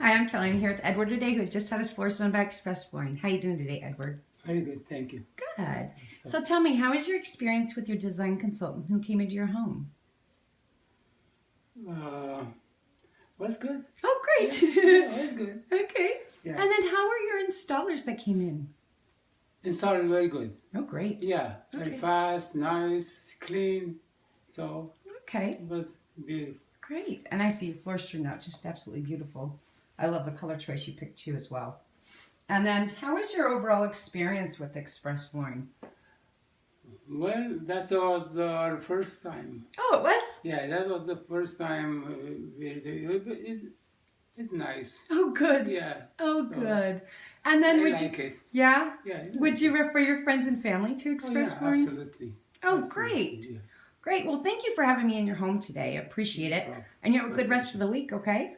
Hi, I'm Kelly. I'm here with Edward today, who just had his floors done by Express Flooring. How you doing today, Edward? Very good, thank you. Good. So tell me, how was your experience with your design consultant who came into your home? Uh, was good. Oh, great. Yeah, was good. Okay. Yeah. And then how were your installers that came in? Installed very good. Oh, great. Yeah, very Okay. fast, nice, clean. So Okay. it was beautiful. Great. And I see your floors turned out just absolutely beautiful. I love the color choice you picked too as well. And then how was your overall experience with Express Flooring? Well, that was our first time. Oh, it was? Yeah, that was the first time. It's nice. Oh, good. Yeah. Oh, so good. And then I would like you? it. Yeah. Yeah. I Would like you it. refer your friends and family to Oh, Express yeah, Flooring? absolutely. Oh, Absolutely, great. yeah. Great. Well, thank you for having me in your home today. I appreciate it. Oh, And you have a good rest of the week, okay?